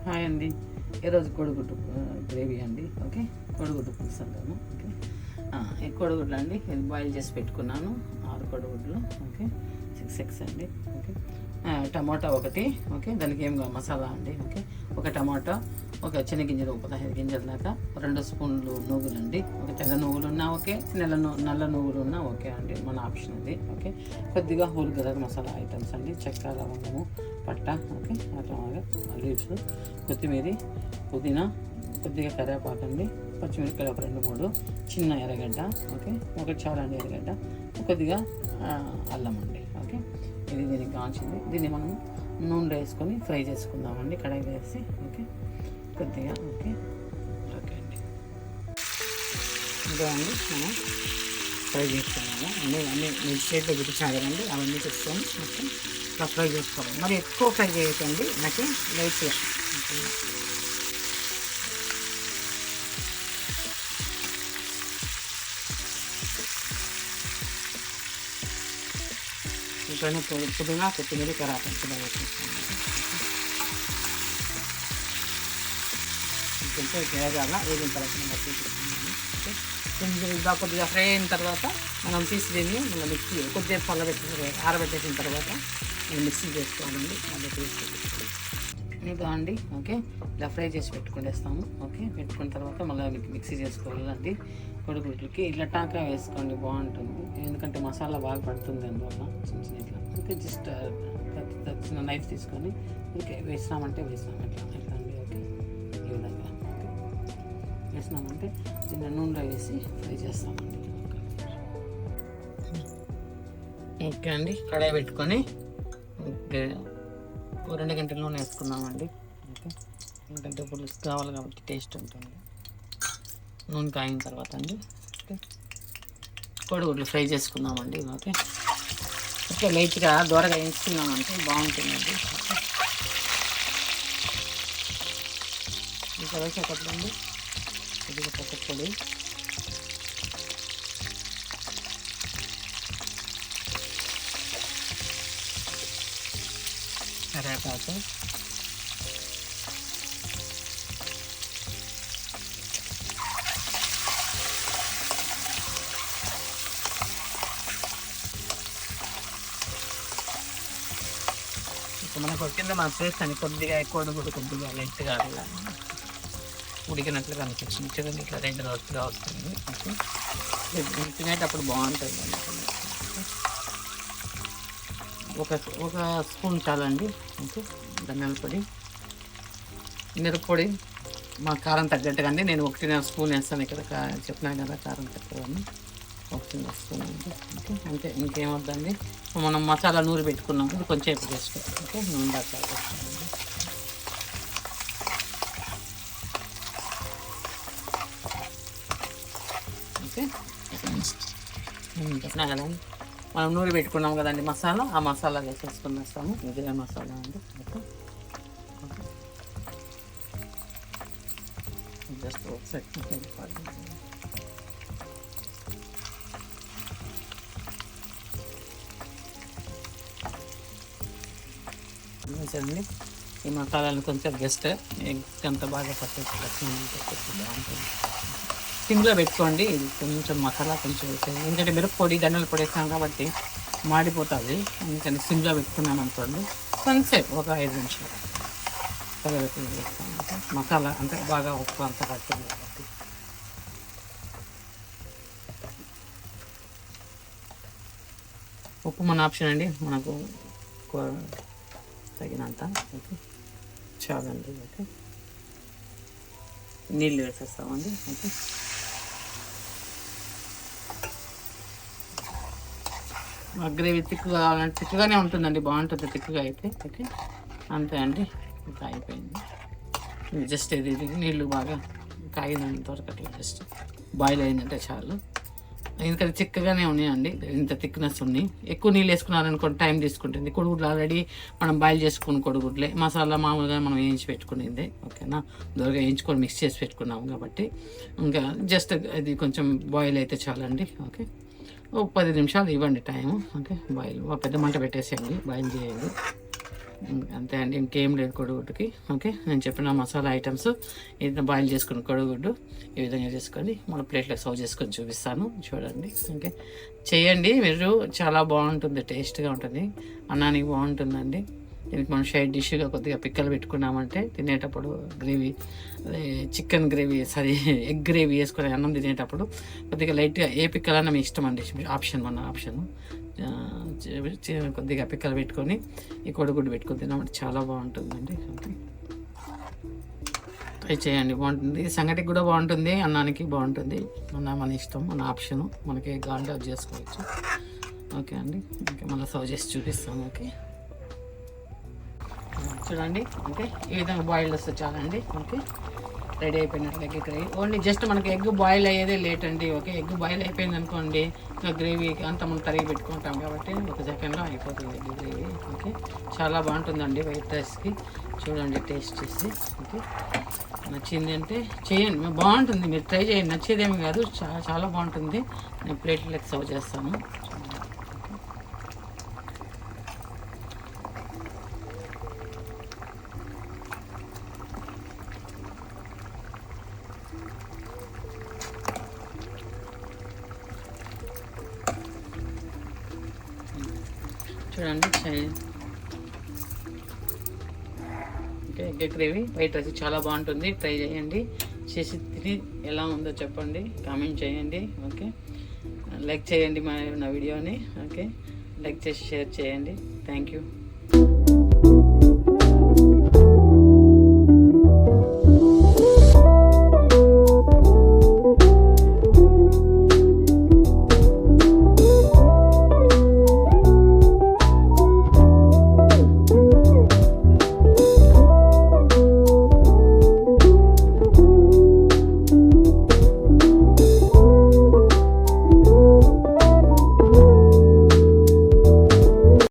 Hi అండి. ఈరోజు కోడిగుడ్డు గ్రేవీ అండి. ఓకే, కోడిగుడ్డు పులుసు అంటాను. ఓకే, ఈ కోడిగుడ్లు అండి ఇది బాయిల్ చేసి పెట్టుకున్నాను. 6 కోడిగుడ్లు. ఓకే, 6 ఎగ్స్ అండి. ఓకే, టమాటా ఒకటి. ఓకే, దానికి ఏం మసాలా అండి. ఓకే, ఒక టమాటా, ఒక చిన్న గింజలు 15 గింజల దాకా, 2 స్పూన్లు నువ్వులు అండి. ఒక తెల్ల నువ్వులు ఉన్నా ఓకే, నల్ల నువ్వులు ఉన్నా ఓకే అండి, మన ఆప్షన్ అది. ఓకే, కొద్దిగా హోల్ గరం మసాలా ఐటమ్స్ అండి, చెక్క, లవంగము, పట్ట. ఓకే, అట్లాగా లీవ్స్, కొత్తిమీర, పుదీనా, కొద్దిగా కరివేపాకు అండి, పచ్చిమిరపకాయలు ఒక 2-3, చిన్న ఎర్రగడ్డ. ఓకే, ఒకటి చాలా అండి ఎర్రగడ్డ, కొద్దిగా అల్లం అండి. ఓకే, ఇది దీనికి కావాల్సింది. దీన్ని మనం నూనెలో వేసుకొని ఫ్రై చేసుకుందామండి, కడాయిలో వేసి. ఓకే, కొద్దిగా. ఓకే ఓకే అండి, ఇంకా అండి మనం ఫ్రై చేసుకున్నాము అన్నీ మీరు చేతిలో చూపించాను కదండి, అవన్నీ తెచ్చుకొని మొత్తం ఇట్లా ఫ్రై చేసుకోవాలి. మరి ఎక్కువ ఫ్రై చేయకండి, నాకు లైట్గా. ఇంట్లోనే పుదీనా, కొత్తిమీర, కరివేపాకు కొంచెం వేగాల వేగిన తర్వాత కొంచెం కొద్దిగా ఫ్రై అయిన తర్వాత మనం తీసి దీన్ని మళ్ళీ మిక్సీ కొద్దిగా ఆరబెట్టేసిన తర్వాత మిక్సీ చేసుకోవాలండి. మళ్ళీ తీసి ఇంకా అండి. ఓకే, ఇలా ఫ్రై చేసి పెట్టుకునేస్తాము. ఓకే, పెట్టుకున్న తర్వాత మళ్ళీ మిక్సీ చేసుకోవాలండి. కొడుగుడ్లకి ఇట్లా టాకా వేసుకోండి, బాగుంటుంది. ఎందుకంటే మసాలా బాగా పడుతుంది అందువల్ల. చిన్న చిన్న ఇట్లా ఓకే, జస్ట్ చిన్న నైఫ్ తీసుకొని ఓకే వేసినామంటే ఇట్లా అండి. ఓకే, ఈ విధంగా వేసినామంటే చిన్న నూనెలో వేసి ఫ్రై చేస్తామండి. ఓకే అండి, కడాయి పెట్టుకొని 2 గంటల నూనె వేసుకున్నామండి. ఓకే, ఎందుకంటే పులుసు కావాలి కాబట్టి టేస్ట్ ఉంటుంది. నూనె కాయిన తర్వాత అండి ఓకే కోడిగుడ్లు ఫ్రై చేసుకుందామండి. ఓకే, ఓకే లైట్గా దూరగా వేయించుకున్నామంటే బాగుంటుందండి. ఇంకా వేసేటప్పుడు అండి కొద్దిగా పచ్చడి, కరివేపాకు, మనకు కింద మన పేస్ట్ అని కొద్దిగా కోడిగుడ్డు కొద్దిగా లైట్గా ఉడికినట్లుగా అనిపించింది. చూడండి ఇట్లా 2 రోజులుగా వస్తుంది. ఓకే, తినేటప్పుడు బాగుంటుంది. ఒక స్పూన్ చాలండి. ఓకే, ధనియాల పొడి, మిరప్పొడి మా కారం తగ్గట్టుగా అండి. నేను 1.5 స్పూన్ వేస్తాను ఇక్కడ, చెప్పినాను కదా కారం తక్కువ అని. 1.5 స్పూన్ అండి. ఓకే, అంతే, ఇంకేమవుతుందండి. మనం మసాలా నూరి పెట్టుకున్నాం, ఇది కొంచెం ఎక్కువ వేసుకోవాలి. ఓకే, నూనె దాకా వేసుకోవాలండి. ఓకే, చెప్పినా కదండి మనం నూరి పెట్టుకున్నాం కదండి మసాలా, ఆ మసాలా వేసేసుకుని వస్తాము. ఇదే మసాలా అండి. ఓకే, జస్ట్ ఒకసారి వేసండి. ఈ మసాలాలు కొంచెం జస్ట్ ఎగ్స్ అంతా బాగా బాగుంటుంది. సిమ్లో పెట్టుకోండి. ఇది కొంచెం మసాలా కొంచెం వేసేది, ఎందుకంటే మిరప్పొడి, ధనియాల పొడి వేస్తాం కాబట్టి మాడిపోతుంది. అందుకని సిమ్లో పెట్టుకున్నాను అనుకోండి, కొంచెంసేపు ఒక 5 నిమిషాలు వేస్తాను. మసాలా అంటే బాగా ఉప్పు అంతా పడుతుంది కాబట్టి. ఉప్పు మన ఆప్షన్ అండి, మనకు తగినంత. ఓకే, చాలండి. ఓకే, నీళ్ళు వేసేస్తామండి. ఓకే, గ్రేవీ తిక్కుగా కావాలంటే తిక్కుగానే ఉంటుందండి, బాగుంటుంది తిక్కుగా అయితే. ఓకే, అంతే అండి, ఇంకా అయిపోయింది. జస్ట్ ఇది నీళ్ళు బాగా కాగినంత వరకు అట్లా జస్ట్ బాయిల్ అయిందంటే చాలు. ఎందుకంటే చిక్కగానే ఉన్నాయండి, ఇంత థిక్నెస్ ఉన్నాయి. ఎక్కువ నీళ్ళు వేసుకున్నారనుకోండి టైం తీసుకుంటుంది. కొడుగుడ్లు ఆల్రెడీ మనం బాయిల్ చేసుకుని కొడుగుడ్లే, మసాలా మామూలుగా మనం వేయించి పెట్టుకునేది. ఓకేనా, దూరగా వేయించుకొని మిక్స్ చేసి పెట్టుకున్నాము కాబట్టి ఇంకా జస్ట్ అది కొంచెం బాయిల్ అయితే చాలండి. ఓకే, 10 నిమిషాలు ఇవ్వండి టైము. ఓకే, బాయిల్ పెద్ద మంట పెట్టేసేయండి, బాయిల్ చేయండి. అంతే అండి, ఇంకేం లేదు కోడిగుడ్డుకి. ఓకే, నేను చెప్పిన మసాలా ఐటమ్స్ ఇది బాయిల్ చేసుకుని కోడిగుడ్డు ఈ విధంగా చేసుకొని మన ప్లేట్లో సర్వ్ చేసుకొని చూపిస్తాను, చూడండి. ఓకే, చేయండి మీరు, చాలా బాగుంటుంది, టేస్ట్గా ఉంటుంది, అన్నానికి బాగుంటుందండి. దీనికి మనం సైడ్ డిష్గా కొద్దిగా పిక్కలు పెట్టుకున్నామంటే తినేటప్పుడు గ్రేవీ, అదే చికెన్ గ్రేవీ, ఎగ్ గ్రేవీ వేసుకొని అన్నం తినేటప్పుడు కొద్దిగా లైట్గా ఏ పిక్కలన్నా మీ ఇష్టం అండి, ఆప్షన్ మన ఆప్షను. కొద్దిగా పిక్కలు పెట్టుకొని ఈ కోడిగుడ్డు పెట్టుకొని తిన్నామంటే చాలా బాగుంటుందండి. ఓకే, ట్రై చేయండి, బాగుంటుంది. సంగటికి కూడా బాగుంటుంది, అన్నానికి బాగుంటుంది, మన ఇష్టం, మన ఆప్షను, మనకి కావాలంటే అది చేసుకోవచ్చు. ఓకే అండి, ఓకే, మళ్ళీ సర్వ్ చేసి చూపిస్తాను. ఓకే, చూడండి. ఓకే, ఈ విధంగా బాయిల్డ్ వస్తే చాలండి. ఓకే, రెడీ అయిపోయినట్లు ఎగ్ గ్రేవీ. ఓన్లీ జస్ట్ మనకి ఎగ్ బాయిల్ అయ్యేదే లేట్ అండి. ఓకే, ఎగ్ బాయిల్ అయిపోయింది అనుకోండి, ఇంకా గ్రేవీ అంతా మనం తరిగి పెట్టుకుంటాం కాబట్టి ఒక సెకండ్లో అయిపోతుంది ఎగ్ గ్రేవీ. ఓకే, చాలా బాగుంటుందండి వైట్ రైస్కి. చూడండి టేస్ట్ చేసి. ఓకే, నచ్చింది అంటే చేయండి, బాగుంటుంది, మీరు ట్రై చేయండి, నచ్చేదేమి కాదు, చాలా బాగుంటుంది. నేను ప్లేట్లకి సర్వ్ చేస్తాను. చూడండి, okay, egg gravy white rice చాలా బాగుంటుంది, ట్రై చేయండి, చేసి తిని ఎలా ఉందో చెప్పండి, కామెంట్ చేయండి. ఓకే, లైక్ చేయండి నా వీడియోని. ఓకే, లైక్ చేసి షేర్ చేయండి. Thank you.